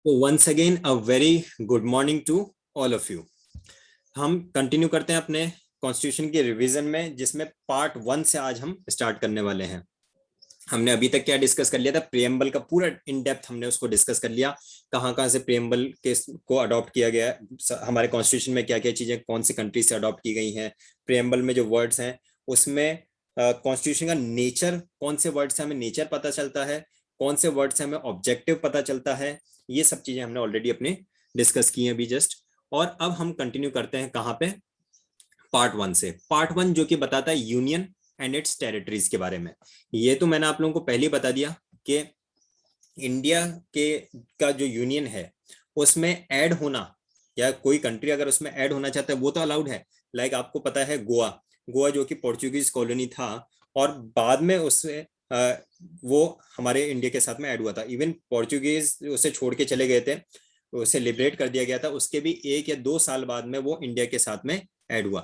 तो once again a very good morning to all of you. हम continue करते हैं अपने कॉन्स्टिट्यूशन के रिवीजन में, जिसमें पार्ट 1 से आज हम स्टार्ट करने वाले हैं। हमने अभी तक क्या डिस्कस कर लिया था? प्रियम्बल का पूरा इन डेप्थ हमने उसको डिस्कस कर लिया। कहाँ कहाँ से प्रियम्बल के को अडॉप्ट किया गया है, हमारे कॉन्स्टिट्यूशन में क्या क्या चीजें कौन सी कंट्री से अडॉप्ट की गई हैं। प्रियम्बल में जो वर्ड्स हैं उसमें कॉन्स्टिट्यूशन का नेचर, कौन से वर्ड से हमें नेचर पता चलता है, कौन से वर्ड से हमें ऑब्जेक्टिव पता चलता है। ये सब चीजें हमने ऑलरेडी अपने डिस्कस की हैं अभी जस्ट। और अब हम कंटिन्यू करते हैं कहाँ पे? पार्ट 1 से। पार्ट 1 जो कि बताता है यूनियन एंड इट्स टेरिटरीज के बारे में। ये तो मैंने आप लोगों को पहले ही बता दिया कि इंडिया के का जो यूनियन है उसमें ऐड होना, या कोई कंट्री अगर उसमें ऐड होना चाहता है वो तो अलाउड है। लाइक आपको पता है गोवा, गोवा जो कि पोर्चुगीज कॉलोनी था और बाद में उससे वो हमारे इंडिया के साथ में ऐड हुआ था। इवन पोर्चुगीज उसे छोड़ के चले गए थे, उसे लिबरेट कर दिया गया था। उसके भी 1 या 2 साल बाद में वो इंडिया के साथ में ऐड हुआ।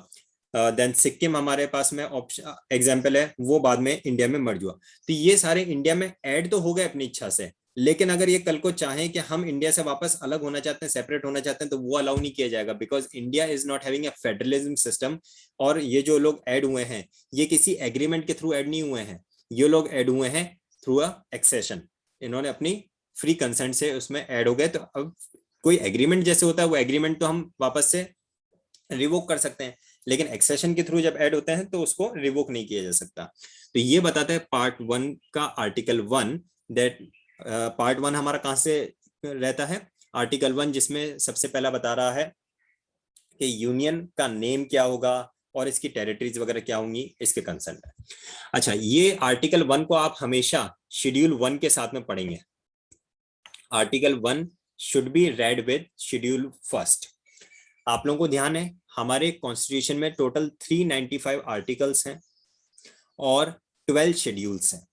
देन सिक्किम हमारे पास में ऑप्शन एग्जाम्पल है, वो बाद में इंडिया में मर्ज हुआ। तो ये सारे इंडिया में ऐड तो हो गए अपनी इच्छा से, लेकिन अगर ये कल को चाहें कि हम इंडिया से वापस अलग होना चाहते हैं, सेपरेट होना चाहते हैं, तो वो अलाउ नहीं किया जाएगा, because India is not having a federalism system. और ये जो लोग ऐड हुए हैं ये किसी एग्रीमेंट के थ्रू ऐड नहीं हुए हैं, ये लोग ऐड हुए हैं थ्रू अ एक्सेशन। इन्होंने अपनी फ्री कंसेंट से उसमें ऐड हो गए। तो अब कोई एग्रीमेंट जैसे होता है वो एग्रीमेंट तो हम वापस से रिवोक कर सकते हैं, लेकिन एक्सेशन के थ्रू जब ऐड होते हैं तो उसको रिवोक नहीं किया जा सकता। तो ये बताता है पार्ट 1 का आर्टिकल 1 दैट पार्ट 1 हमारा कहां से रहता है? आर्टिकल 1, जिसमें सबसे पहला बता रहा है कि यूनियन का नेम क्या होगा और इसकी टेरिटरीज वगैरह क्या होंगी, इसके कंसर्न है। अच्छा, ये आर्टिकल 1 को आप हमेशा शेड्यूल 1 के साथ में पढ़ेंगे। Article 1 should be read with schedule first. आप लोगों को ध्यान है हमारे कॉन्स्टिट्यूशन में टोटल 395 आर्टिकल्स हैं और 12 शेड्यूल्स हैं।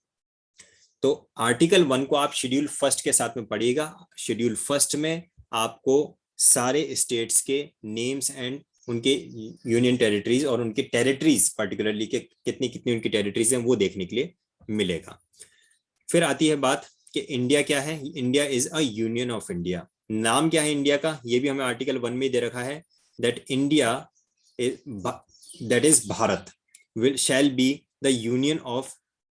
तो आर्टिकल 1 को आप शेड्यूल फर्स्ट के साथ में पढ़िएगा। शेड्यूल फर्स्ट में आपको सारे स्टेट्स के नेम्स एंड उनके यूनियन टेरिटरीज और उनके टेरिटरीज पर्टिकुलरली के कितनी कितनी उनकी टेरिटरीज हैं वो देखने के लिए मिलेगा। फिर आती है बात कि इंडिया क्या है। India is a union of India. नाम क्या है इंडिया का, ये भी हमें आर्टिकल 1 में दे रखा है, that India that is Bharat will shall be the union of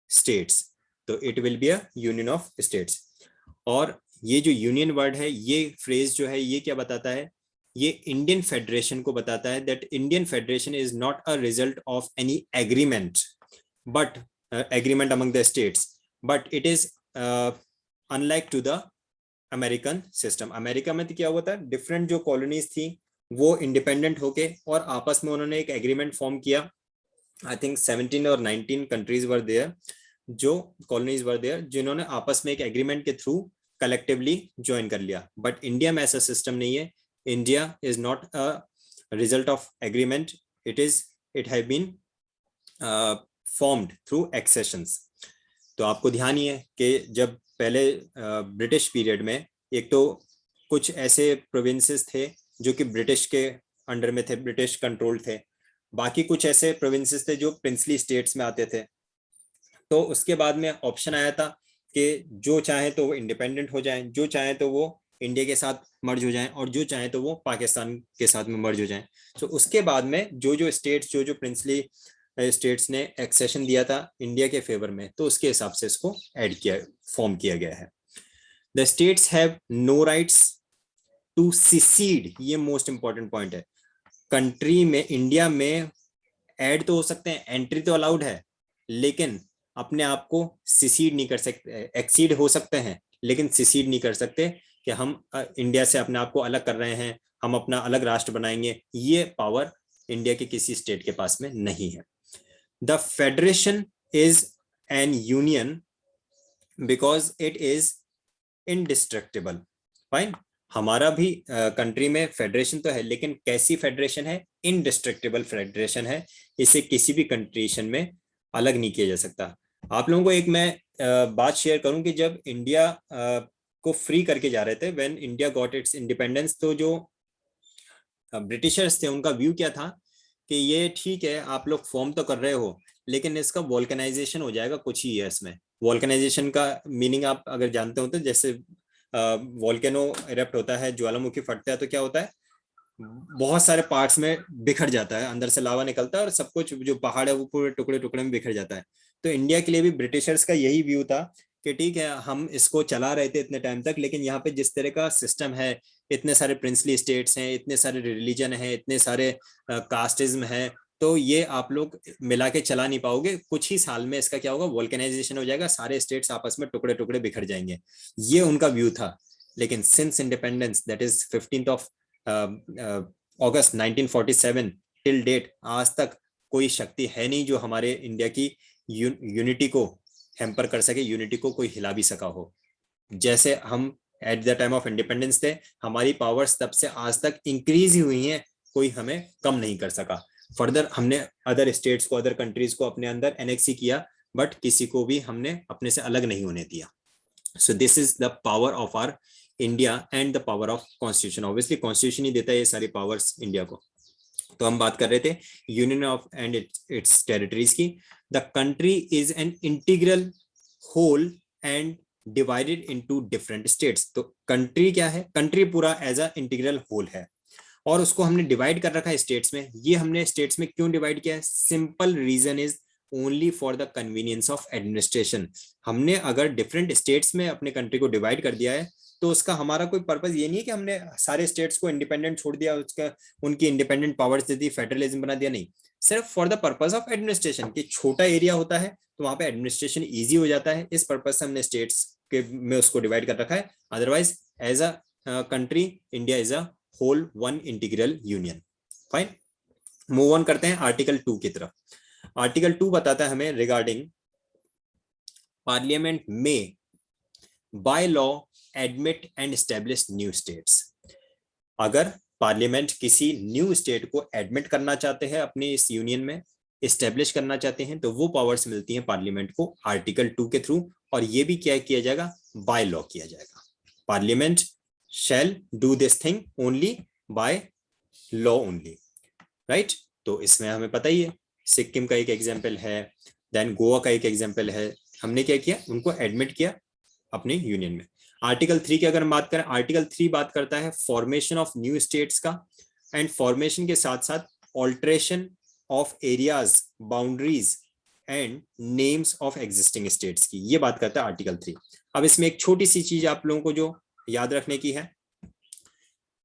states. तो it will be a union of states. और ये जो यूनियन वर्ड है, ये फ्रेज जो है, ये क्या बताता है? ये इंडियन फेडरेशन को बताता है, that Indian federation is not a result of any agreement but agreement among the states, but it is unlike to the American system. America में तो क्या हुआ था, डिफरेंट जो कॉलोनीज थी वो इंडिपेंडेंट होके और आपस में उन्होंने एक एग्रीमेंट फॉर्म किया। आई थिंक 17 और 19 कंट्रीज वर देयर, जो कॉलोनीज वर देयर, जिन्होंने आपस में एक एग्रीमेंट के थ्रू कलेक्टिवली ज्वाइन कर लिया। बट इंडिया में ऐसा सिस्टम नहीं है। India is not a result of agreement, it have been formed through accessions. तो आपको ध्यान ही है कि जब पहले ब्रिटिश पीरियड में, एक तो कुछ ऐसे प्रोविंसेस थे जो कि ब्रिटिश के अंडर में थे, ब्रिटिश कंट्रोल थे। बाकी कुछ ऐसे प्रोविंसेस थे जो प्रिंसली स्टेट्स में आते थे। तो उसके बाद में ऑप्शन आया था कि जो चाहे तो वो इंडिपेंडेंट हो जाएं, जो चाहे तो वो इंडिया के साथ मर्ज हो जाएं, और जो चाहे तो वो पाकिस्तान के साथ में मर्ज हो जाएं। तो उसके बाद में जो जो स्टेट्स, जो जो प्रिंसली स्टेट्स ने एक्सेशन दिया था इंडिया के फेवर में, तो उसके हिसाब से इसको ऐड किया, फॉर्म किया गया है। The states have no rights to secede. ये मोस्ट इंपॉर्टेंट पॉइंट है। कंट्री में, इंडिया में ऐड तो हो सकते हैं, एंट्री तो अलाउड है, लेकिन अपने आप को सिसीड नहीं कर सकते। एक्सीड हो सकते हैं लेकिन सिसीड नहीं कर सकते कि हम इंडिया से अपने आप को अलग कर रहे हैं, हम अपना अलग राष्ट्र बनाएंगे। ये पावर इंडिया के किसी स्टेट के पास में नहीं है। The federation is an union because it is indestructible. Fine, हमारा भी कंट्री में फेडरेशन तो है, लेकिन कैसी फेडरेशन है? इनडिस्ट्रक्टिबल फेडरेशन है। इसे किसी भी कंट्रीशन में अलग नहीं किया जा सकता। आप लोगों को एक मैं बात शेयर करूं कि जब इंडिया को फ्री करके जा रहे थे, when India got its independence, तो जो ब्रिटिशर्स थे उनका व्यू क्या था कि ये ठीक है, आप लोग फॉर्म तो कर रहे हो, लेकिन इसका वोल्कनाइजेशन हो जाएगा कुछ ही ईयर्स में। वोल्कनाइजेशन का मीनिंग आप अगर जानते हो तो जैसे वोल्केनो इरप्ट होता है, ज्वालामुखी फटता है, तो क्या होता है, बहुत सारे पार्ट्स में बिखर जाता है, अंदर से लावा निकलता है और सब कुछ जो पहाड़ है वो पूरे टुकड़े टुकड़े में बिखर जाता है। तो इंडिया के लिए भी ब्रिटिशर्स का यही व्यू था कि ठीक है हम इसको चला रहे थे इतने टाइम तक, लेकिन यहाँ पे जिस तरह का सिस्टम है, इतने सारे प्रिंसली स्टेट्स हैं, इतने सारे रिलीजन हैं, इतने सारे कास्टिज्म हैं, तो ये आप लोग मिला के चला नहीं पाओगे, कुछ ही साल में इसका क्या होगा, वोल्केनाइजेशन हो जाएगा, सारे स्टेट्स आपस में टुकड़े टुकड़े बिखर जाएंगे। ये उनका व्यू था। लेकिन since independence, that is 15th of August 1947 till date, आज तक कोई शक्ति है नहीं जो हमारे इंडिया की यूनिटी को हैम्पर कर सके, यूनिटी को कोई हिला भी सका हो। जैसे हम at the time of independence थे, हमारी पावर्स तब से आज तक इंक्रीज ही हुई हैं, कोई हमें कम नहीं कर सका। फर्दर हमने अदर स्टेट्स को, अदर कंट्रीज को अपने अंदर एनेक्स ही किया, बट किसी को भी हमने अपने से अलग नहीं होने दिया। So this is the power of our India and the power of constitution. Obviously constitution ही देता है ये सारी पावर्स इंडिया को। तो हम बात कर रहे थे union of and its territories की। The country is an integral whole and divided into different states. तो कंट्री क्या है, कंट्री पूरा एज अ इंटीग्रल होल है और उसको हमने डिवाइड कर रखा है स्टेट्स में। ये हमने स्टेट्स में क्यों डिवाइड किया है, simple reason is only for the convenience of administration. हमने अगर डिफरेंट स्टेट्स में अपने कंट्री को डिवाइड कर दिया है तो उसका हमारा कोई पर्पस ये नहीं है कि हमने सारे स्टेट्स को इंडिपेंडेंट छोड़ दिया, उसका उनकी इंडिपेंडेंट पावर्स दे दी, फेडरलिज्म बना दिया, नहीं। सिर्फ for the purpose of administration, कि छोटा एरिया होता है तो वहां पे एडमिनिस्ट्रेशन ईजी हो जाता है, इस पर्पज से हमने स्टेट्स के में उसको डिवाइड कर रखा है। Otherwise as a country India is a whole one integral union. Fine, move on करते हैं आर्टिकल 2 की तरफ। आर्टिकल 2 बताता है हमें रिगार्डिंग पार्लियामेंट में by law admit and establish new states. अगर पार्लियामेंट किसी न्यू स्टेट को एडमिट करना चाहते हैं अपने इस यूनियन में, एस्टेब्लिश करना चाहते हैं, तो वो पावर्स मिलती हैं पार्लियामेंट को आर्टिकल 2 के थ्रू। और ये भी क्या किया जाएगा, बाय लॉ किया जाएगा। Parliament shall do this thing only by law only, right. तो इसमें हमें पता ही है सिक्किम का एक एग्जाम्पल है, देन गोवा का एक एग्जाम्पल है। हमने क्या किया, उनको एडमिट किया अपने यूनियन में। आर्टिकल 3 की अगर हम बात करें, आर्टिकल 3 बात करता है फॉर्मेशन ऑफ न्यू स्टेट्स का, एंड फॉर्मेशन के साथ साथ alteration of areas, boundaries and names of existing states की, ये बात करता है आर्टिकल 3। अब इसमें एक छोटी सी चीज आप लोगों को जो याद रखने की है,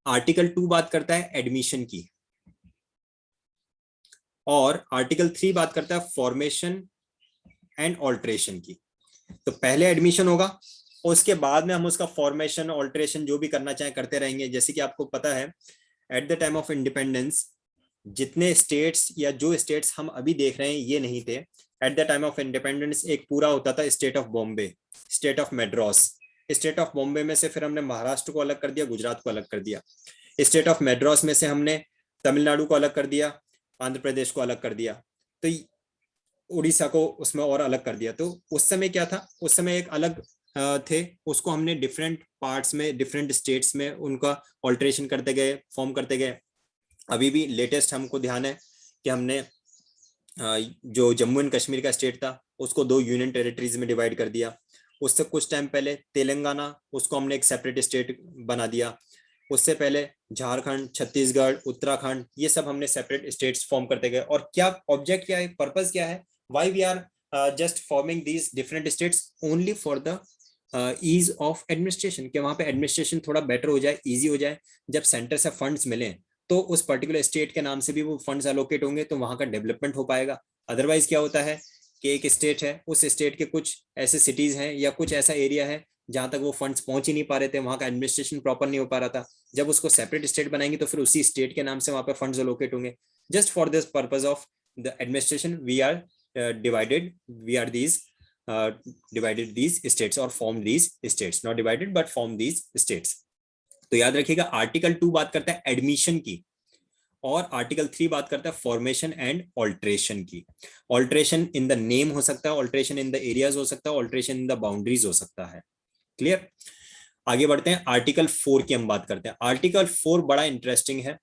आर्टिकल 2 बात करता है एडमिशन की और आर्टिकल 3 बात करता है फॉर्मेशन एंड ऑल्ट्रेशन की। तो पहले एडमिशन होगा और उसके बाद में हम उसका फॉर्मेशन ऑल्ट्रेशन जो भी करना चाहें करते रहेंगे। जैसे कि आपको पता है at the time of independence जितने स्टेट्स या जो स्टेट्स हम अभी देख रहे हैं ये नहीं थे। At the time of independence एक पूरा होता था state of Bombay, state of Madras. State of Bombay में से फिर हमने महाराष्ट्र को अलग कर दिया, गुजरात को अलग कर दिया। स्टेट ऑफ मेड्रास में से हमने तमिलनाडु को अलग कर दिया, आंध्र प्रदेश को अलग कर दिया, तो उड़ीसा को उसमें और अलग कर दिया। तो उस समय क्या था, उस समय एक अलग थे, उसको हमने डिफरेंट पार्ट्स में, डिफरेंट स्टेट्स में उनका ऑल्ट्रेशन करते गए, फॉर्म करते गए। अभी भी लेटेस्ट हमको ध्यान है कि हमने जो जम्मू एंड कश्मीर का स्टेट था उसको 2 यूनियन टेरिटरीज में डिवाइड कर दिया। उससे कुछ टाइम पहले तेलंगाना, उसको हमने एक सेपरेट स्टेट बना दिया। उससे पहले झारखंड, छत्तीसगढ़, उत्तराखंड, ये सब हमने सेपरेट स्टेट्स फॉर्म करते गए। और क्या ऑब्जेक्ट क्या है, पर्पस क्या है, why we are just forming these different states, only for the ease of administration, कि वहां पे एडमिनिस्ट्रेशन थोड़ा बेटर हो जाए, ईजी हो जाए। जब सेंटर से फंड्स मिले तो उस पर्टिकुलर स्टेट के नाम से भी वो फंड्स एलोकेट होंगे तो वहां का डेवलपमेंट हो पाएगा। अदरवाइज क्या होता है कि एक स्टेट है, उस स्टेट के कुछ ऐसे सिटीज हैं या कुछ ऐसा एरिया है जहां तक वो फंड्स पहुंच ही नहीं पा रहे थे, वहां का एडमिनिस्ट्रेशन प्रॉपर नहीं हो पा रहा था। जब उसको सेपरेट स्टेट बनाएंगे तो फिर उसी स्टेट के नाम से वहां पे फंड्स एलोकेट होंगे। Just for this purpose of the administration we are divided, we are these divided these states or form these states, not divided but form these states। तो याद रखिएगा आर्टिकल 2 बात करता है एडमिशन की और आर्टिकल 3 बात करता है फॉर्मेशन एंड ऑल्ट्रेशन की। ऑल्ट्रेशन इन द नेम हो सकता है, ऑल्ट्रेशन इन द एरियाज हो सकता है, ऑल्ट्रेशन इन द बाउंड्रीज हो सकता है। क्लियर, आगे बढ़ते हैं। आर्टिकल 4 की हम बात करते हैं। आर्टिकल 4 बड़ा इंटरेस्टिंग है।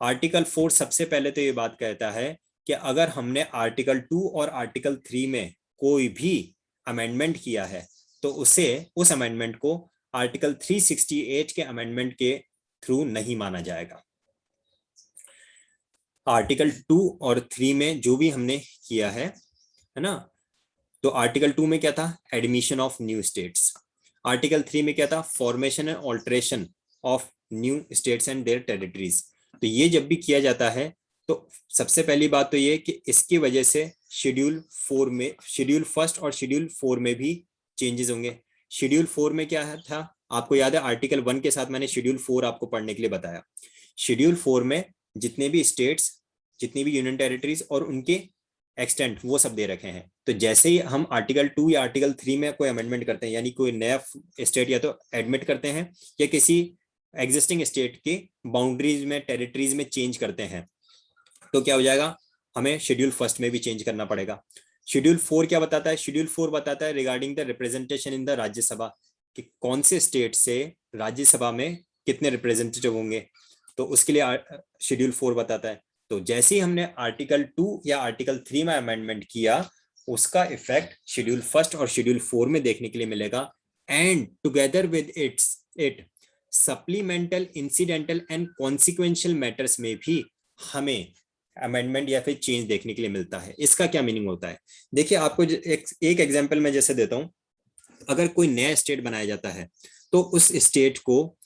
आर्टिकल 4 सबसे पहले तो ये बात कहता है कि अगर हमने आर्टिकल 2 और आर्टिकल 3 में कोई भी अमेंडमेंट किया है तो उसे, उस अमेंडमेंट को आर्टिकल 368 के अमेंडमेंट के थ्रू नहीं माना जाएगा। आर्टिकल 2 और 3 में जो भी हमने किया है ना, तो आर्टिकल 2 में क्या था, admission of new states. Article 3 में क्या था, formation and alteration of new states and there territories. तो ये जब भी किया जाता है तो सबसे पहली बात तो ये कि इसकी वजह से शेड्यूल 4 में, शेड्यूल 1 और शेड्यूल 4 में भी चेंजेस होंगे। शेड्यूल 4 में क्या था, आपको याद है आर्टिकल 1 के साथ मैंने शेड्यूल 4 आपको पढ़ने के लिए बताया। शेड्यूल 4 में जितने भी स्टेट्स, जितनी भी यूनियन टेरिटरीज और उनके एक्सटेंट, वो सब दे रखे हैं। तो जैसे ही हम आर्टिकल 2 या आर्टिकल 3 में कोई अमेंडमेंट करते हैं, यानी कोई नया स्टेट या तो एडमिट करते हैं या किसी एग्जिस्टिंग स्टेट की बाउंड्रीज में, टेरिटरीज में चेंज करते हैं, तो क्या हो जाएगा, हमें शेड्यूल 1 में भी चेंज करना पड़ेगा। शेड्यूल 4 क्या बताता है, शेड्यूल 4 बताता है regarding the representation in the Rajya Sabha, कि कौन से स्टेट से राज्यसभा में कितने रिप्रेजेंटेटिव होंगे, तो उसके लिए शेड्यूल 4 बताता है। तो जैसे ही हमने आर्टिकल 2 या आर्टिकल 3 में अमेंडमेंट किया, उसका इफेक्ट शेड्यूल 1 और शेड्यूल 4 में देखने के लिए मिलेगा। And together with it supplemental, incidental and consequential matters में भी हमें अमेंडमेंट या फिर चेंज देखने के लिए मिलता है। इसका क्या मीनिंग होता है, देखिए आपको एक एग्जांपल मैं जैसे देता हूं। अगर कोई नया स्टेट बनाया जाता है तो उस स्टेट को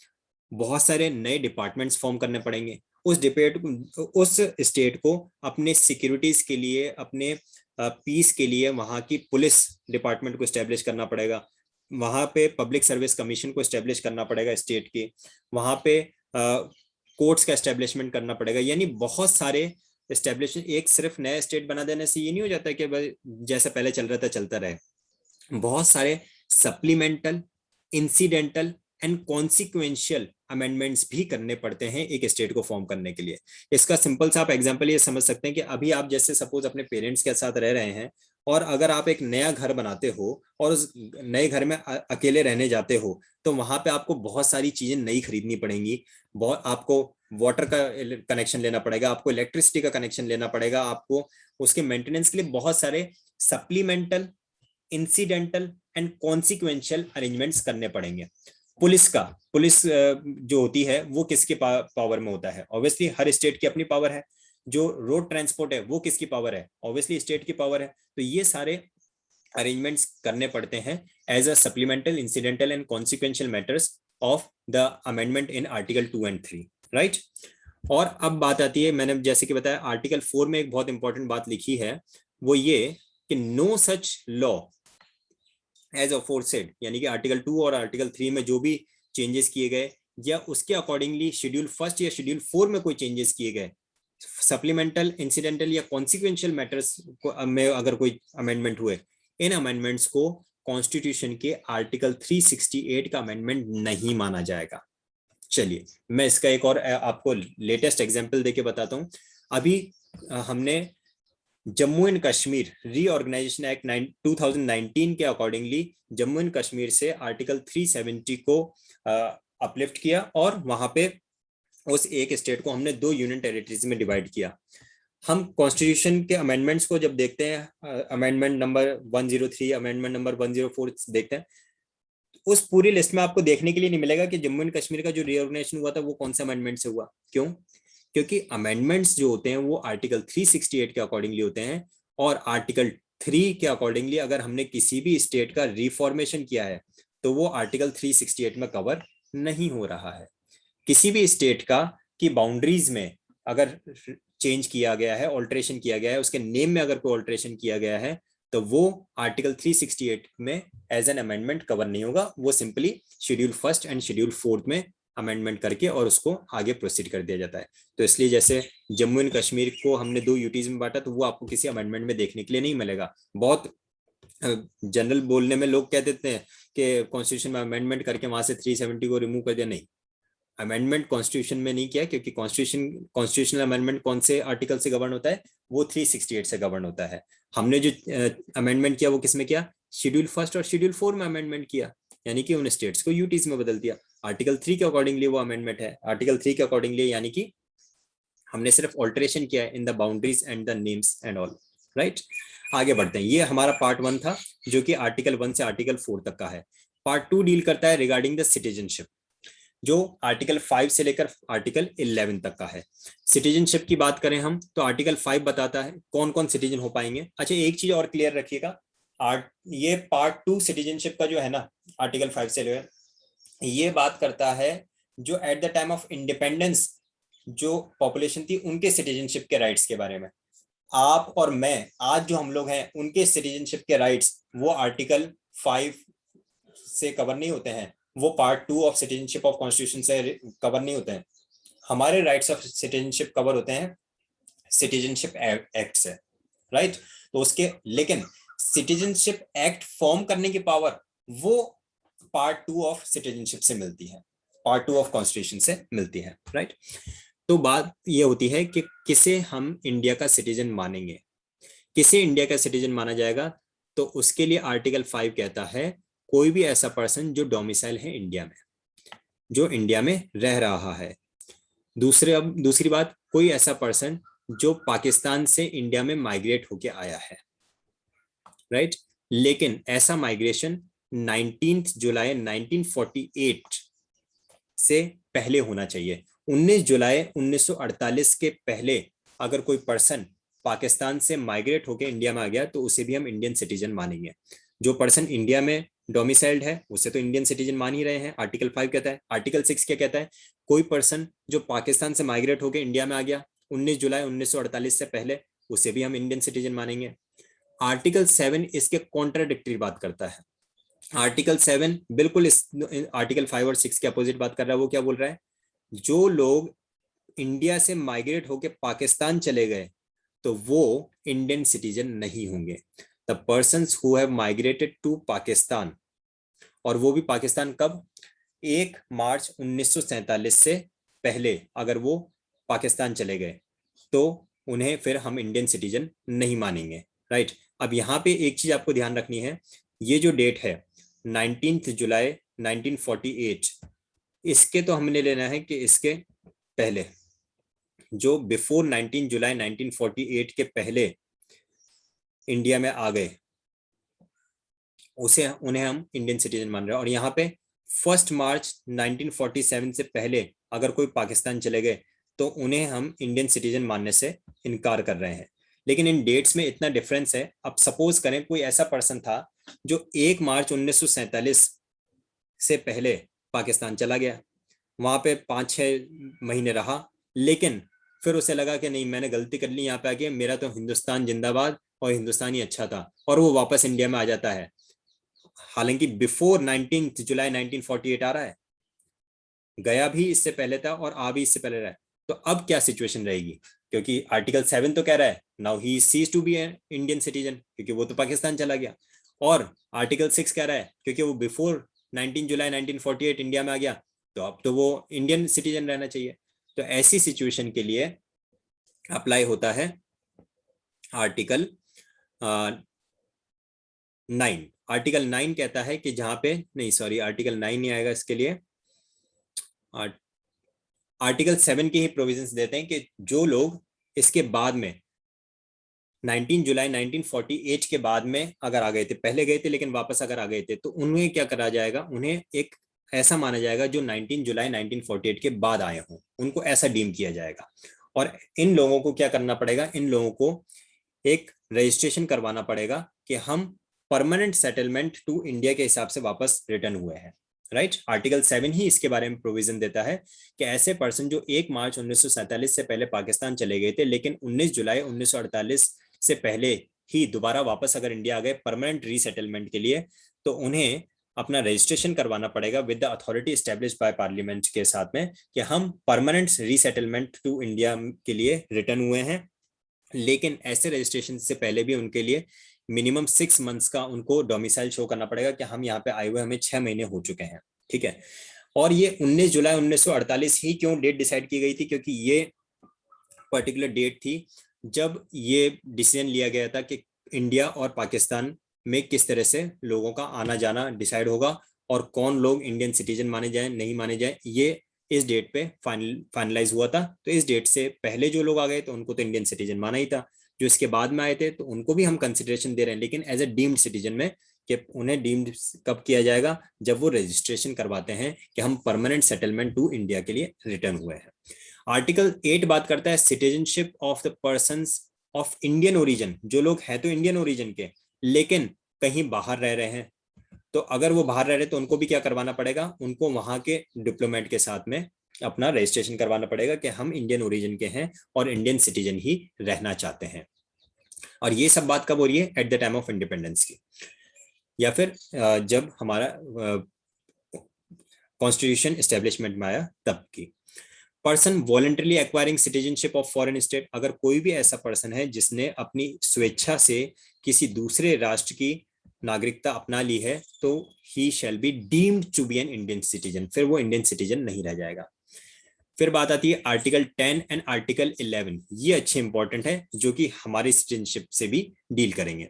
बहुत सारे नए डिपार्टमेंट्स फॉर्म करने पड़ेंगे। उस स्टेट को अपने सिक्योरिटीज के लिए, अपने पीस के लिए वहां की पुलिस डिपार्टमेंट को एस्टेब्लिश करना पड़ेगा, वहां पे पब्लिक सर्विस कमीशन को एस्टेब्लिश करना पड़ेगा स्टेट की, वहां पे कोर्ट्स का एस्टेब्लिशमेंट करना पड़ेगा। यानी बहुत सारे एस्टेब्लिश, एक सिर्फ नया स्टेट बना देने से ये नहीं हो जाता कि जैसा पहले चल रहा था चलता रहे। बहुत सारे supplemental, incidental and consequential amendments भी करने पड़ते हैं एक स्टेट को फॉर्म करने के लिए। इसका सिंपल सा आप एग्जांपल ये समझ सकते हैं कि अभी आप जैसे सपोज अपने पेरेंट्स के साथ रह रहे हैं, और अगर आप एक नया घर बनाते हो और उस नए घर में अकेले रहने जाते हो, तो वहां पे आपको बहुत सारी चीजें नई खरीदनी पड़ेंगी। बहुत आपको वाटर का कनेक्शन लेना पड़ेगा, आपको इलेक्ट्रिसिटी का कनेक्शन लेना पड़ेगा, आपको उसके मेंटेनेंस के लिए बहुत सारे supplemental, incidental and consequential arrangements करने पड़ेंगे। पुलिस जो होती है वो किसके पावर में होता है, ऑब्वियसली हर स्टेट की अपनी पावर है। जो रोड ट्रांसपोर्ट है वो किसकी पावर है, ऑब्वियसली स्टेट की पावर है। तो ये सारे अरेंजमेंट्स करने पड़ते हैं as a supplemental, incidental and consequential matters of the amendment in article 2 and 3, right. और अब बात आती है, मैंने जैसे कि बताया आर्टिकल 4 में एक बहुत इंपॉर्टेंट बात लिखी है, वो ये कि no such law as aforesaid, यानी कि आर्टिकल 2 और आर्टिकल 3 में जो भी चेंजेस किए गए या उसके अकॉर्डिंगली शेड्यूल 1 या शेड्यूल 4 में कोई चेंजेस किए गए, सप्लीमेंटल, इंसिडेंटल या कॉन्सिक्वेंशियल मैटर्स में अगर कोई अमेंडमेंट हुए, इन अमेंडमेंट्स को कॉन्स्टिट्यूशन के आर्टिकल 368 का अमेंडमेंट नहीं माना जाएगा। चलिए मैं इसका एक और आपको लेटेस्ट एग्जांपल देके बताता हूं। अभी हमने Jammu and Kashmir reorganisation act 2019 के अकॉर्डिंगली जम्मू एंड कश्मीर से आर्टिकल 370 को अपलिफ्ट किया, और वहां पे उस एक स्टेट को हमने 2 यूनियन टेरिटरीज में डिवाइड किया। हम कॉन्स्टिट्यूशन के अमेंडमेंट्स को जब देखते हैं, अमेंडमेंट नंबर 103, अमेंडमेंट नंबर 104 देखते हैं, उस पूरी लिस्ट में आपको देखने के लिए नहीं मिलेगा कि जम्मू एंड कश्मीर का जो रीऑर्गेनाइजेशन हुआ था वो कौन से अमेंडमेंट से हुआ। क्यों? क्योंकि अमेंडमेंट्स जो होते हैं वो आर्टिकल 368 के अकॉर्डिंगली होते हैं, और आर्टिकल 3 के अकॉर्डिंगली अगर हमने किसी भी स्टेट का रिफॉर्मेशन किया है तो वो आर्टिकल 368 में कवर नहीं हो रहा है। किसी भी स्टेट का की बाउंड्रीज में अगर चेंज किया गया है, ऑल्टरेशन किया गया है, उसके नेम में अगर कोई ऑल्टरेशन किया गया है, तो वो आर्टिकल 368 में एज एन अमेंडमेंट कवर नहीं होगा। वो सिंपली शेड्यूल 1 एंड शेड्यूल 4 में अमेंडमेंट करके और उसको आगे प्रोसीड कर दिया जाता है। तो इसलिए जैसे जम्मू एंड कश्मीर को हमने 2 यूटीज में बांटा, तो वो आपको किसी अमेंडमेंट में देखने के लिए नहीं मिलेगा। बहुत जनरल बोलने में लोग कह देते हैं कि कॉन्स्टिट्यूशन में अमेंडमेंट करके वहां से 370 को रिमूव कर दिया। नहीं, अमेंडमेंट कॉन्स्टिट्यूशन में नहीं किया, क्योंकि कॉन्स्टिट्यूशनल अमेंडमेंट कौन से आर्टिकल से गवर्न होता है, वो 368 से गवर्न होता है। हमने जो अमेंडमेंट किया वो किसमें किया, शेड्यूल 1 और शेड्यूल 4 में अमेंडमेंट किया, यानी कि उन स्टेट्स को यूटीज में बदल दिया। आर्टिकल 3 के अकॉर्डिंगली वो अमेंडमेंट है, आर्टिकल 3 के अकॉर्डिंगली, यानी कि हमने सिर्फ ऑल्टरेशन किया है in the boundaries and the names and all, right. आगे बढ़ते हैं। ये हमारा पार्ट 1 था जो कि आर्टिकल 1 से आर्टिकल 4 तक का है। पार्ट 2 डील करता है रिगार्डिंग द सिटीजनशिप, जो आर्टिकल 5 से लेकर आर्टिकल 11 तक का है। सिटीजनशिप की बात करें हम तो आर्टिकल 5 बताता है कौन कौन सिटीजन हो पाएंगे। अच्छा, एक चीज और क्लियर रखिएगा, ये पार्ट 2 सिटीजनशिप का जो है ना, आर्टिकल 5 से लेकर ये बात करता है जो at the time of independence जो पॉपुलेशन थी उनके सिटीजनशिप के राइट्स के बारे में। आप और मैं आज जो हम लोग हैं उनके सिटीजनशिप के राइट्स वो आर्टिकल 5 से कवर नहीं होते हैं, वो part 2 of citizenship of constitution से कवर नहीं होते हैं। हमारे राइट्स ऑफ सिटीजनशिप कवर होते हैं सिटीजनशिप एक्ट से, राइट। तो उसके लेकिन सिटीजनशिप एक्ट फॉर्म करने की पावर वो पार्ट 2 ऑफ सिटीजनशिप से मिलती है, पार्ट 2 ऑफ कॉन्स्टिट्यूशन से मिलती है, राइट। तो बात ये होती है कि किसे हम इंडिया का सिटीजन मानेंगे, किसे इंडिया का सिटीजन माना जाएगा। तो उसके लिए आर्टिकल 5 कहता है कोई भी ऐसा पर्सन जो डोमिसाइल है इंडिया में, जो इंडिया में रह रहा है। दूसरी बात, कोई ऐसा पर्सन जो पाकिस्तान से इंडिया में माइग्रेट होके आया है, राइट। लेकिन ऐसा माइग्रेशन 19 जुलाई 1948 से पहले होना चाहिए। 19 जुलाई 1948 के पहले अगर कोई पर्सन पाकिस्तान से माइग्रेट होकर इंडिया में आ गया तो उसे भी हम इंडियन सिटीजन मानेंगे। जो पर्सन इंडिया में डोमिसाइल्ड है उसे तो इंडियन सिटीजन मान ही रहे हैं, आर्टिकल 5 कहता है। आर्टिकल 6 क्या कहता है, कोई पर्सन जो पाकिस्तान से माइग्रेट होकर इंडिया में आ गया 19 जुलाई 1948 से पहले उसे भी हम इंडियन सिटीजन मानेंगे। आर्टिकल 7 इसके कॉन्ट्राडिक्टरी बात करता है। आर्टिकल 7 बिल्कुल इस आर्टिकल 5 और 6 के अपोजिट बात कर रहा है। वो क्या बोल रहा है, जो लोग इंडिया से माइग्रेट होकर पाकिस्तान चले गए तो वो इंडियन सिटीजन नहीं होंगे। The persons who have migrated to Pakistan, और वो भी पाकिस्तान कब, 1 मार्च 1947 से पहले अगर वो पाकिस्तान चले गए तो उन्हें फिर हम इंडियन सिटीजन नहीं मानेंगे, राइट। अब यहाँ पे एक चीज आपको ध्यान रखनी है, ये जो डेट है 19 जुलाई 1948, इसके तो हमने लेना है कि इसके पहले जो बिफोर 19 जुलाई 1948 के पहले इंडिया में आ गए उसे उन्हें हम इंडियन सिटीजन मान रहे हैं। और यहाँ पे 1 मार्च 1947 से पहले अगर कोई पाकिस्तान चले गए तो उन्हें हम इंडियन सिटीजन मानने से इनकार कर रहे हैं। लेकिन इन डेट्स में इतना डिफरेंस है। अब सपोज करें कोई ऐसा पर्सन था जो 1 मार्च 1947 से पहले पाकिस्तान चला गया, वहां पे 5-6 महीने रहा, लेकिन फिर उसे लगा कि नहीं मैंने गलती कर ली यहाँ पे आके, मेरा तो हिंदुस्तान जिंदाबाद और हिंदुस्तान ही अच्छा था, और वो वापस इंडिया में आ जाता है। हालांकि बिफोर 19 जुलाई 1948 आ रहा है, गया भी इससे पहले था और आ भी इससे पहले रहा है। तो अब क्या सिचुएशन रहेगी, क्योंकि आर्टिकल 7 तो कह रहा है now he ceases to be an Indian citizen, क्योंकि वो तो पाकिस्तान चला गया। और आर्टिकल 6 कह रहा है क्योंकि वो बिफोर 19 जुलाई 1948 इंडिया में आ गया तो अब तो वो इंडियन सिटीजन रहना चाहिए। तो ऐसी सिचुएशन के लिए अप्लाई होता है आर्टिकल 9। आर्टिकल 9 कहता है कि जहां पे, नहीं सॉरी आर्टिकल 9 नहीं आएगा इसके लिए, आर्टिकल 7 के ही प्रोविजंस देते हैं कि जो लोग इसके बाद में 19 जुलाई 1948 के बाद में अगर आ गए थे, पहले गए थे लेकिन वापस अगर आ गए थे, तो उन्हें क्या करा जाएगा, उन्हें एक ऐसा माना जाएगा जो 19 जुलाई 1948 के बाद आए हों, उनको ऐसा डीम किया जाएगा। और इन लोगों को क्या करना पड़ेगा, इन लोगों को एक रजिस्ट्रेशन करवाना पड़ेगा कि हम परमानेंट सेटलमेंट टू इंडिया के हिसाब से वापस रिटर्न हुए हैं, राइट। आर्टिकल 7 ही इसके बारे में प्रोविजन देता है कि ऐसे पर्सन जो 1 मार्च 1947 से पहले पाकिस्तान चले गए थे लेकिन 19 जुलाई 1948 से पहले ही दोबारा वापस अगर इंडिया आ गए परमानेंट रीसेटलमेंट के लिए, तो उन्हें अपना रजिस्ट्रेशन करवाना पड़ेगा with the authority established by parliament के साथ में कि हम परमानेंट रीसेटलमेंट टू इंडिया के लिए रिटर्न हुए हैं। लेकिन ऐसे रजिस्ट्रेशन से पहले भी उनके लिए मिनिमम 6 मंथ्स का उनको डोमिसाइल शो करना पड़ेगा कि हम यहाँ पे आए हुए हमें 6 महीने हो चुके हैं, ठीक है। और ये 19 जुलाई 1948 ही क्यों डेट डिसाइड की गई थी, क्योंकि ये पर्टिकुलर डेट थी जब ये डिसीजन लिया गया था कि इंडिया और पाकिस्तान में किस तरह से लोगों का आना जाना डिसाइड होगा और कौन लोग इंडियन सिटीजन माने जाए नहीं माने जाए, ये इस डेट पे फाइनलाइज हुआ था। तो इस डेट से पहले जो लोग आ गए तो उनको तो इंडियन सिटीजन माना ही था, जो इसके बाद में आए थे तो उनको भी हम कंसिडरेशन दे रहे हैं लेकिन एज ए डीम्ड सिटीजन में, कि उन्हें डीम्ड कब किया जाएगा, जब वो रजिस्ट्रेशन करवाते हैं कि हम परमानेंट सेटलमेंट टू इंडिया के लिए रिटर्न हुए हैं। आर्टिकल 8 बात करता है citizenship of the persons of Indian origin, जो लोग हैं तो इंडियन ओरिजिन के लेकिन कहीं बाहर रह रहे हैं, तो अगर वो बाहर रह रहे तो उनको भी क्या करवाना पड़ेगा, उनको वहां के डिप्लोमेट के साथ में अपना रजिस्ट्रेशन करवाना पड़ेगा कि हम इंडियन ओरिजिन के हैं और इंडियन सिटीजन ही रहना चाहते हैं। और ये सब बात कब हो रही है, at the time of independence की, या फिर जब हमारा कॉन्स्टिट्यूशन एस्टेब्लिशमेंट में आया तब की। Person voluntarily acquiring citizenship of foreign state, अगर कोई भी ऐसा पर्सन है जिसने अपनी स्वेच्छा से किसी दूसरे राष्ट्र की नागरिकता अपना ली है, तो ही shall be deemed to be an Indian citizen, फिर वो इंडियन सिटीजन नहीं रह जाएगा। फिर बात आती है आर्टिकल 10 एंड आर्टिकल 11, ये अच्छे इंपॉर्टेंट है जो कि हमारी सिटीजनशिप से भी डील करेंगे।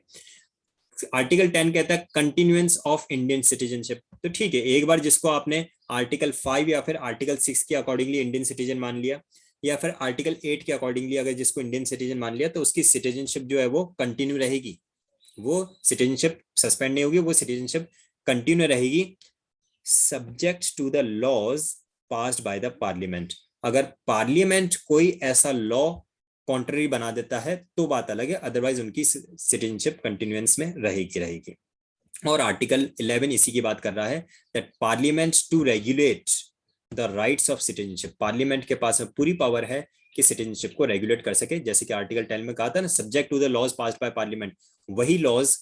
आर्टिकल 10 कहता है कंटिन्यूएंस ऑफ इंडियन सिटीजनशिप, तो ठीक है, एक बार जिसको आपने आर्टिकल 5 या फिर आर्टिकल 6 के अकॉर्डिंगली इंडियन सिटीजन मान लिया, या फिर आर्टिकल 8 के अकॉर्डिंगली अगर जिसको इंडियन सिटीजन मान लिया, तो उसकी सिटीजनशिप जो है वो कंटिन्यू रहेगी, वो सिटीजनशिप सस्पेंड नहीं होगी, वो सिटीजनशिप कंटिन्यू रहेगी, subject to the laws passed by the parliament. अगर पार्लियामेंट कोई ऐसा लॉ कॉन्ट्ररी बना देता है तो बात अलग है, अदरवाइज उनकी सिटीजनशिप कंटिन्यूएंस में रहेगी। और आर्टिकल 11 इसी की बात कर रहा है, that parliament to regulate the rights of citizenship, parliament के पास में पूरी पावर है कि सिटीजनशिप को रेगुलेट कर सके, जैसे कि आर्टिकल 10 में कहा था ना, subject to the laws passed by parliament, वही लॉज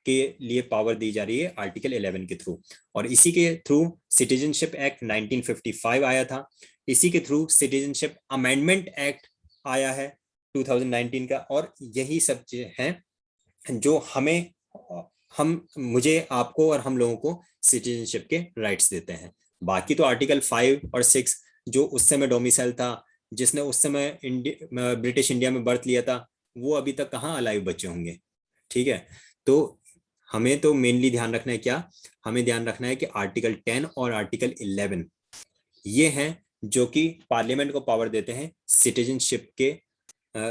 के लिए पावर दी जा रही है आर्टिकल 11 के थ्रू। और इसी के थ्रू सिटीजनशिप एक्ट 1955 आया था, इसी के थ्रू सिटीजनशिप अमेंडमेंट एक्ट आया है 2019 का, और यही सब हैं जो मुझे आपको और हम लोगों को सिटीजनशिप के राइट्स देते हैं। बाकी तो आर्टिकल 5 और 6 जो उस समय डोमिसाइल था, जिसने उस समय ब्रिटिश इंडिया में बर्थ लिया था, वो अभी तक कहाँ अलाइव बचे होंगे, ठीक है। तो हमें तो मेनली ध्यान रखना है क्या, हमें ध्यान रखना है कि आर्टिकल 10 और आर्टिकल 11 ये हैं जो कि पार्लियामेंट को पावर देते हैं सिटीजनशिप के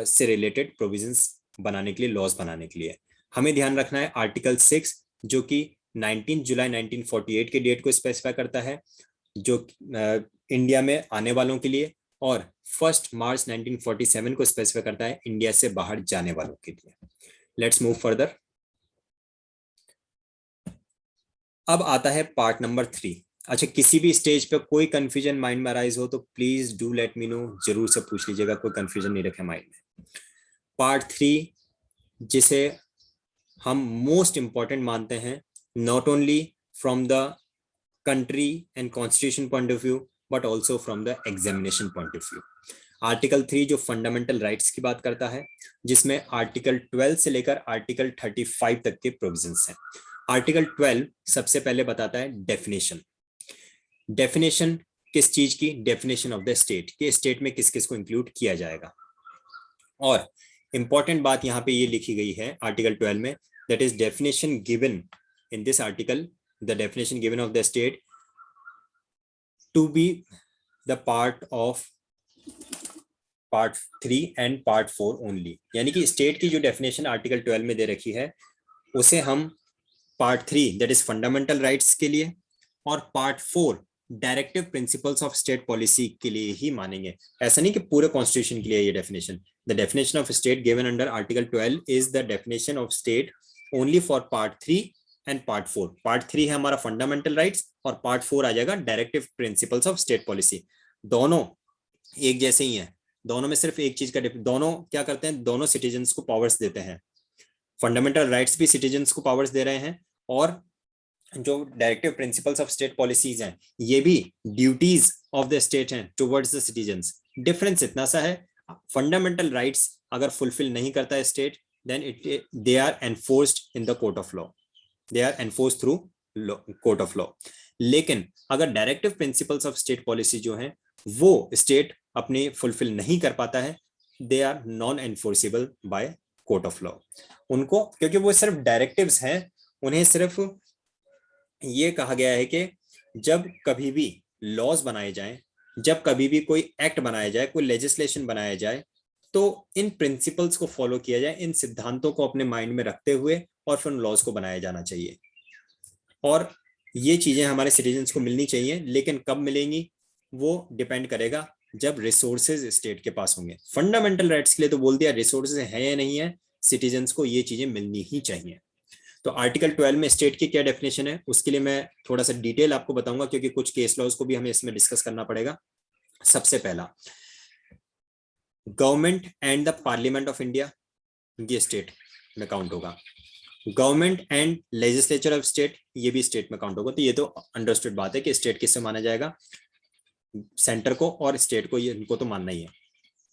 से रिलेटेड प्रोविजंस बनाने के लिए, लॉज बनाने के लिए। हमें ध्यान रखना है आर्टिकल 6 जो कि 19 जुलाई 1948 के डेट को स्पेसिफाई करता है, जो इंडिया में आने वालों के लिए, और 1 मार्च 1947 को स्पेसिफाई करता है इंडिया से बाहर जाने वालों के लिए। Let's move further. अब आता है पार्ट नंबर 3। अच्छा, किसी भी स्टेज पे कोई कंफ्यूजन माइंड में अराइज हो तो please do let me know, जरूर से पूछ लीजिएगा, कोई कंफ्यूजन नहीं रखे माइंड में। पार्ट 3 जिसे हम मोस्ट इंपॉर्टेंट मानते हैं, not only from the country and constitution point of view but also from the examination point of view. Article 3 जो फंडामेंटल राइट्स की बात करता है, जिसमें आर्टिकल 12 से लेकर आर्टिकल 35 तक के प्रोविजंस हैं। आर्टिकल 12 सबसे पहले बताता है डेफिनेशन। डेफिनेशन किस चीज की, डेफिनेशन ऑफ द स्टेट, कि स्टेट में किस किस को इंक्लूड किया जाएगा। और इंपॉर्टेंट बात यहाँ पे ये लिखी गई है आर्टिकल 12 में, that is definition given in this article, the definition given of the state to be the part of part 3 and part 4 only. यानी कि स्टेट की जो डेफिनेशन आर्टिकल 12 में दे रखी है, उसे हम part 3 that is fundamental rights के लिए, और part 4 directive principles of state policy के लिए ही मानेंगे। ऐसा नहीं कि पूरे कॉन्स्टिट्यूशन के लिए ये definition. The definition of state given under article 12 is the definition of state only for part 3 and part 4। Part 3 है हमारा फंडामेंटल राइट्स, और पार्ट 4 आ जाएगा directive principles of state policy. दोनों एक जैसे ही हैं, दोनों में सिर्फ एक चीज का दोनों क्या करते हैं, दोनों सिटीजन्स को पावर्स देते हैं। फंडामेंटल राइट्स भी सिटीजन्स को पावर्स दे रहे हैं, और जो directive principles of state policies हैं, ये भी ड्यूटीज ऑफ द स्टेट हैं टुवर्ड्स द सिटीजन्स। डिफरेंस इतना सा है, फंडामेंटल राइट्स अगर फुलफिल नहीं करता है state, then they are enforced in the court of law, they are enforced through court of law. लेकिन अगर directive principles of state policy जो है वो स्टेट अपने फुलफिल नहीं कर पाता है, they are non enforceable by court of law. उनको, क्योंकि वो सिर्फ डायरेक्टिव्स हैं, उन्हें सिर्फ ये कहा गया है कि जब कभी भी लॉज बनाए जाएं, जब कभी भी कोई एक्ट बनाया जाए, कोई लेजिस्लेशन बनाया जाए, तो इन प्रिंसिपल्स को फॉलो किया जाए, इन सिद्धांतों को अपने माइंड में रखते हुए और फिर उन लॉज को बनाया जाना चाहिए। और ये चीजें हमारे सिटीजन्स को मिलनी चाहिए, लेकिन कब मिलेंगी वो डिपेंड करेगा जब रिसोर्सेज स्टेट के पास होंगे। फंडामेंटल राइट्स के लिए तो बोल दिया, रिसोर्सेज है या नहीं है, सिटीजन्स को ये चीजें मिलनी ही चाहिए। तो आर्टिकल 12 में स्टेट की क्या डेफिनेशन है उसके लिए मैं थोड़ा सा डिटेल आपको बताऊंगा, क्योंकि कुछ केस लॉज को भी हमें इसमें डिस्कस करना पड़ेगा। सबसे पहला, government and the parliament of India, ये स्टेट में काउंट होगा। Government and legislature of state, ये भी स्टेट में काउंट होगा। तो ये तो अंडरस्टूड बात है कि स्टेट किससे माना जाएगा, सेंटर को और स्टेट को, ये इनको तो मानना ही है।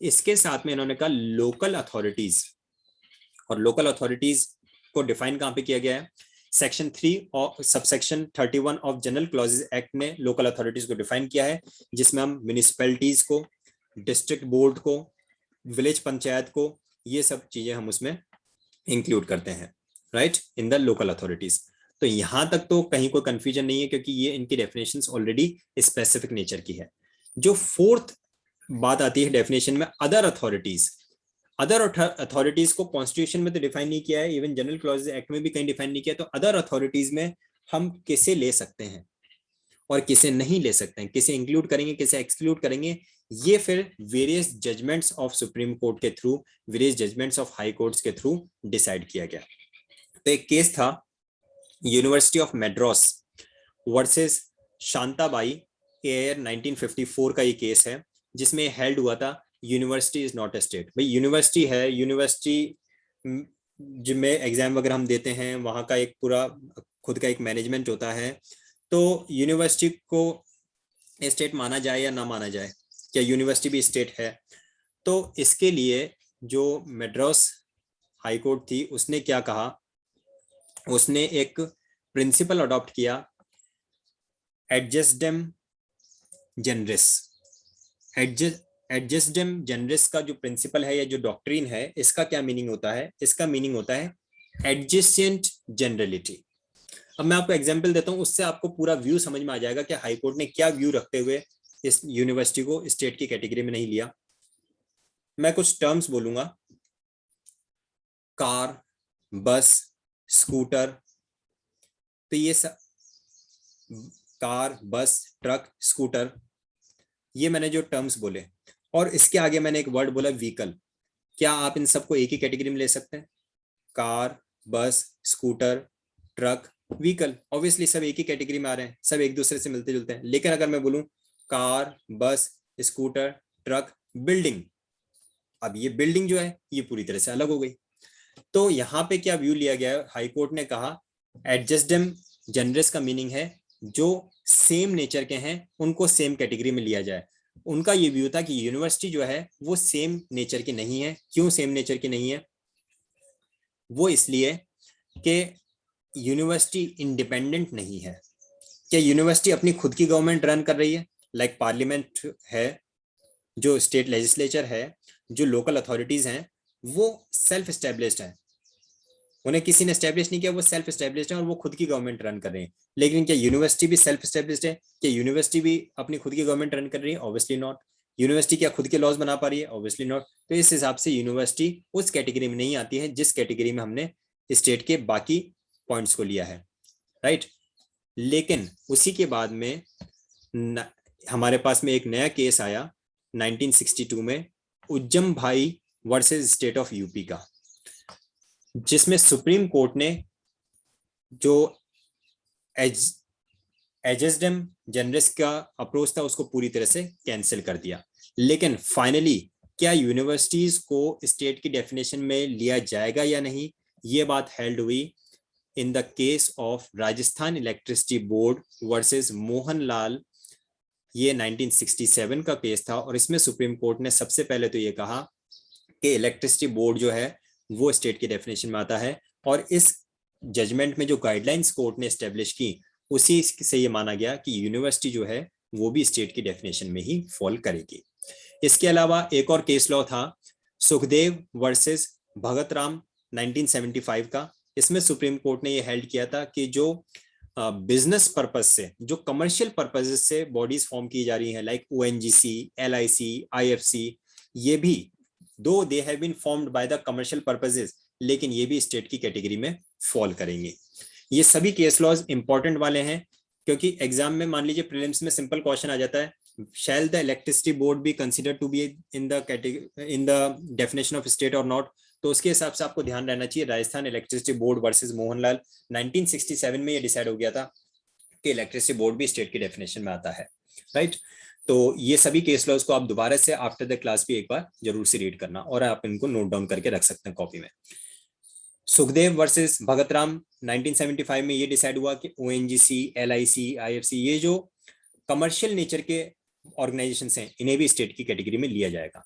इसके साथ में इन्होंने कहा लोकल अथॉरिटीज, और लोकल अथॉरिटीज को डिफाइन कहां पे किया गया है, सेक्शन 3 और subsection 31 of general clauses act ने लोकल अथॉरिटीज को डिफाइन किया है, जिसमें हम म्यूनिसिपैलिटीज को, डिस्ट्रिक्ट बोर्ड को, विलेज पंचायत को, ये सब चीजें हम उसमें इंक्लूड करते हैं, right, in the local authorities. तो यहां तक तो कहीं कोई कंफ्यूजन नहीं है, क्योंकि ये इनकी डेफिनेशंस ऑलरेडी स्पेसिफिक नेचर की है। जो फोर्थ बात आती है डेफिनेशन में, अदर अथॉरिटीज। अदर अथॉरिटीज को कॉन्स्टिट्यूशन में तो डिफाइन नहीं किया है, इवन जनरल क्लॉजेज एक्ट में भी कहीं डिफाइन नहीं किया। तो अदर अथॉरिटीज में हम किसे ले सकते हैं और किसे नहीं ले सकते हैं, किसे इंक्लूड करेंगे किसे एक्सक्लूड करेंगे, ये फिर various judgments of supreme court के through, various judgments of high courts के थ्रू डिसाइड किया गया। तो एक केस था university of Madras versus Shantabai AIR 1954 का ये केस है, जिसमें हेल्ड हुआ था university is not a state. भाई यूनिवर्सिटी है, यूनिवर्सिटी जिनमें एग्जाम वगैरह हम देते हैं, वहां का एक पूरा खुद का एक मैनेजमेंट होता है। तो यूनिवर्सिटी को स्टेट माना जाए या ना माना जाए, क्या यूनिवर्सिटी भी स्टेट है? तो इसके लिए जो मैड्रास हाई कोर्ट थी उसने क्या कहा, उसने एक प्रिंसिपल अडॉप्ट किया, एडजस्टम जनरस। एडजस्टम जनरस का जो प्रिंसिपल है या जो डॉक्ट्रिन है, इसका क्या मीनिंग होता है? इसका मीनिंग होता है एडजेसेंट जनरलिटी। अब मैं आपको एग्जांपल देता हूं, उससे आपको पूरा व्यू समझ में आ जाएगा कि हाई कोर्ट ने क्या व्यू रखते हुए इस यूनिवर्सिटी को स्टेट की कैटेगरी में नहीं लिया। मैं कुछ टर्म्स बोलूंगा, कार, बस, स्कूटर, तो ये सब, कार, बस, ट्रक, स्कूटर, ये मैंने जो टर्म्स बोले, और इसके आगे मैंने एक वर्ड बोला व्हीकल। क्या आप इन सबको एक ही कैटेगरी में ले सकते हैं? कार, बस, स्कूटर, ट्रक, व्हीकल, ऑब्वियसली सब एक ही कैटेगरी में आ रहे हैं, सब एक दूसरे से मिलते जुलते हैं। लेकिन अगर मैं बोलूं कार, बस, स्कूटर, ट्रक, बिल्डिंग, अब ये बिल्डिंग जो है ये पूरी तरह से अलग हो गई। तो यहाँ पे क्या व्यू लिया गया है, हाई कोर्ट ने कहा एडजस्टम जनरस का मीनिंग है जो सेम नेचर के हैं उनको सेम कैटेगरी में लिया जाए। उनका ये व्यू था कि यूनिवर्सिटी जो है वो सेम नेचर की नहीं है। क्यों सेम नेचर की नहीं है? वो इसलिए कि यूनिवर्सिटी इंडिपेंडेंट नहीं है। क्या यूनिवर्सिटी अपनी खुद की गवर्नमेंट रन कर रही है? लाइक पार्लियामेंट है, जो स्टेट लेजिस्लेचर है, जो लोकल अथॉरिटीज हैं, वो सेल्फ एस्टेब्लिश्ड है, उन्हें किसी ने एस्टेब्लिश नहीं किया, वो सेल्फ एस्टेब्लिश्ड है और वो खुद की गवर्नमेंट रन कर रहे हैं। लेकिन क्या यूनिवर्सिटी भी सेल्फ एस्टेब्लिश्ड है? क्या यूनिवर्सिटी भी अपनी खुद की गवर्नमेंट रन कर रही है? Obviously not. यूनिवर्सिटी क्या खुद के लॉज बना पा रही है? Obviously not. तो इस हिसाब से यूनिवर्सिटी उस कैटेगरी में नहीं आती है जिस कैटेगरी में हमने स्टेट के बाकी पॉइंट्स को लिया है, राइट। लेकिन उसी के बाद में हमारे पास में एक नया केस आया 1962 में, उज्जम भाई वर्सेस स्टेट ऑफ यूपी का, जिसमें सुप्रीम कोर्ट ने जो एडजस्टम जनरस का अप्रोच था उसको पूरी तरह से कैंसिल कर दिया। लेकिन फाइनली क्या यूनिवर्सिटीज को स्टेट की डेफिनेशन में लिया जाएगा या नहीं, ये बात हेल्ड हुई in the case of Rajasthan electricity board versus Mohanlal. ये 1967 का केस था और इसमें सुप्रीम कोर्ट ने सबसे पहले तो ये कहा कि इलेक्ट्रिसिटी बोर्ड जो है वो स्टेट की डेफिनेशन में आता है, और इस जजमेंट में जो गाइडलाइंस कोर्ट ने एस्टेब्लिश की उसी से ये माना गया कि यूनिवर्सिटी जो है वो भी स्टेट की डेफिनेशन में ही फॉल करेगी। इसके अलावा एक और केस लॉ था सुखदेव वर्सेस भगत राम 1975 का। इसमें सुप्रीम कोर्ट ने ये हेल्ड किया था कि जो बिजनेस पर्पज से, जो कमर्शियल पर्पज से बॉडीज फॉर्म की जा रही हैं, लाइक ओएनजीसी, एलआईसी, आईएफसी, ये भी दो they have been formed by the commercial purposes, लेकिन ये भी स्टेट की कैटेगरी में फॉल करेंगे। ये सभी केस लॉज इंपॉर्टेंट वाले हैं, क्योंकि एग्जाम में मान लीजिए प्रीलिम्स में सिंपल क्वेश्चन आ जाता है, shall the electricity board be consider to be in the definition of state और नॉट, तो उसके हिसाब से आपको ध्यान रहना चाहिए। Rajasthan electricity board versus Mohanlal, 1967 में ये डिसाइड हो गया था कि इलेक्ट्रिसिटी बोर्ड भी स्टेट की डेफिनेशन में आता है, राइट। तो ये सभी केस लॉज को आप दोबारा से आफ्टर द क्लास भी एक बार जरूर से रीड करना, और आप इनको नोट डाउन करके रख सकते हैं कॉपी में। सुखदेव वर्सेस भगत राम, 1975 में ये डिसाइड हुआ कि ओएनजीसी, एलआईसी, आईएफसी, ये जो कमर्शियल नेचर के ऑर्गेनाइजेशंस हैं, इन्हें भी स्टेट की कैटेगरी में लिया जाएगा।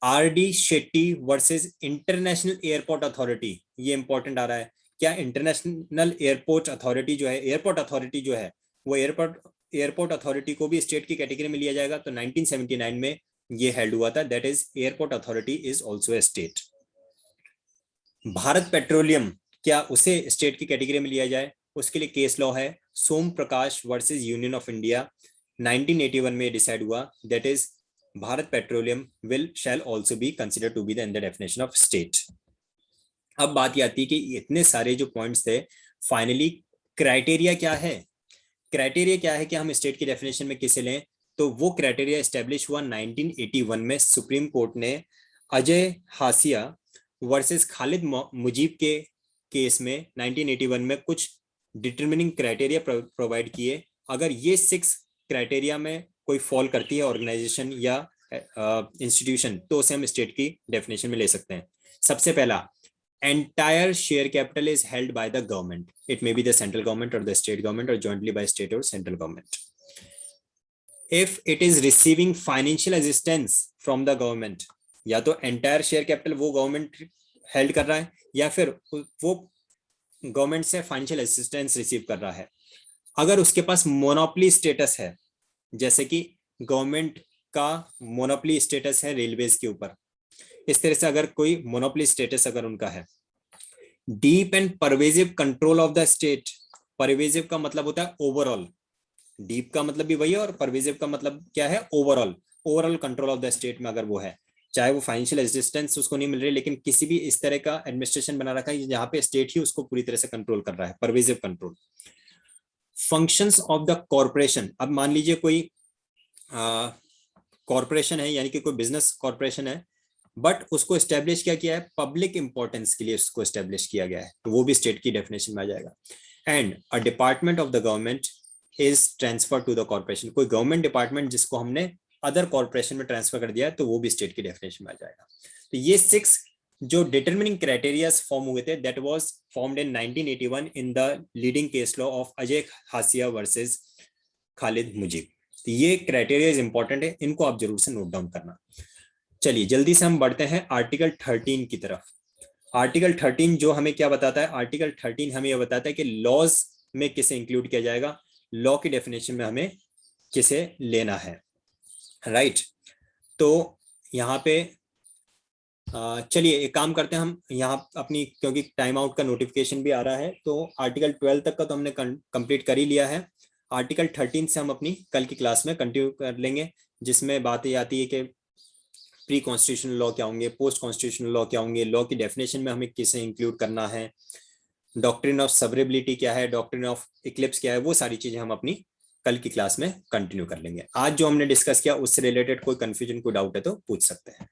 RD Shetty versus international airport authority, ये इंपॉर्टेंट आ रहा है। क्या इंटरनेशनल एयरपोर्ट अथॉरिटी जो है, एयरपोर्ट अथॉरिटी जो है, वो एयरपोर्ट अथॉरिटी को भी स्टेट की कैटेगरी में लिया जाएगा? तो 1979 में ये हेल्ड हुआ था, that is airport authority is also a state. Bharat petroleum, क्या उसे स्टेट की कैटेगरी में लिया जाए? उसके लिए केस लॉ है Som Prakash versus Union of India, 1981 में डिसाइड हुआ, that is Bharat Petroleum shall also be consider to be in the definition of state. अब बात ये आती है कि इतने सारे जो पॉइंट्स थे, फाइनली क्राइटेरिया क्या है? क्राइटेरिया क्या है कि हम स्टेट की डेफिनेशन में किसे लें? तो वो क्राइटेरिया एस्टेब्लिश हुआ 1981 में सुप्रीम कोर्ट ने अजय हासिया वर्सेस खालिद मुजीब के केस में 1981 में कुछ डिटरमिनिंग क्राइटेरिया प्रोवाइड किए। अगर ये 6 क्राइटेरिया में कोई फॉल करती है ऑर्गेनाइजेशन या इंस्टीट्यूशन, तो उसे हम स्टेट की डेफिनेशन में ले सकते हैं। सबसे पहला, entire share capital is held by the government. It may be the central government or the state government or jointly by state or central government. If it is receiving financial assistance from the government, या तो entire share capital वो government held कर रहा है, या फिर वो government से financial assistance receive कर रहा है। अगर उसके पास monopoly status है, जैसे कि government का monopoly status है रेलवेज के ऊपर, इस तरह से अगर कोई मोनोपोली स्टेटस अगर उनका है, deep and pervasive control of the state, pervasive का मतलब होता है ओवरऑल, डीप का मतलब भी वही है, और परवेजिव का मतलब क्या है? Overall control of the state में अगर वो है, चाहे वो फाइनेंशियल असिस्टेंस उसको नहीं मिल रही, लेकिन किसी भी इस तरह का एडमिनिस्ट्रेशन बना रखा है जहां पे स्टेट ही उसको पूरी तरह से कंट्रोल कर रहा है, pervasive control. Functions of the corporation, अब मान लीजिए कोई कॉर्पोरेशन है, यानी कि कोई बिजनेस कॉर्पोरेशन है, बट उसको एस्टेब्लिश क्या किया है? पब्लिक इंपॉर्टेंस के लिए उसको एस्टेब्लिश किया गया है, तो वो भी स्टेट की डेफिनेशन में आ जाएगा। And a department of the government is transfer to the corporation, कोई गवर्नमेंट डिपार्टमेंट जिसको हमने अदर कॉर्पोरेशन में ट्रांसफर कर दिया है, तो वो भी स्टेट की डेफिनेशन में आ जाएगा। तो ये 6 जो डिटरमिनिंग क्राइटेरियाज फॉर्म हुए थे, that was formed in 1981 in the leading case law of Ajay Hasia versus Khalid Mujib. तो ये क्राइटेरिया इंपॉर्टेंट है, इनको आप जरूर से नोट डाउन करना। चलिए जल्दी से हम बढ़ते हैं आर्टिकल 13 की तरफ। आर्टिकल 13 जो हमें क्या बताता है? आर्टिकल 13 हमें यह बताता है कि लॉज में किसे इंक्लूड किया जाएगा, लॉ की डेफिनेशन में हमें किसे लेना है, राइट। तो यहाँ पे चलिए एक काम करते हैं, हम यहाँ अपनी, क्योंकि टाइम आउट का नोटिफिकेशन भी आ रहा है, तो आर्टिकल 12 तक का तो हमने कंप्लीट कर ही लिया है। आर्टिकल 13 से हम अपनी कल की क्लास में कंटिन्यू कर लेंगे, जिसमें बातें आती है कि प्री कॉन्स्टिट्यूशनल लॉ क्या होंगे, पोस्ट कॉन्स्टिट्यूशनल लॉ क्या होंगे, लॉ की डेफिनेशन में हमें किसे इंक्लूड करना है, डॉक्ट्रिन ऑफ सवरेबिलिटी क्या है, डॉक्ट्रिन ऑफ इक्लिप्स क्या है, वो सारी चीजें हम अपनी कल की क्लास में कंटिन्यू कर लेंगे। आज जो हमने डिस्कस किया उससे रिलेटेड कोई कंफ्यूजन, कोई डाउट है तो पूछ सकते हैं।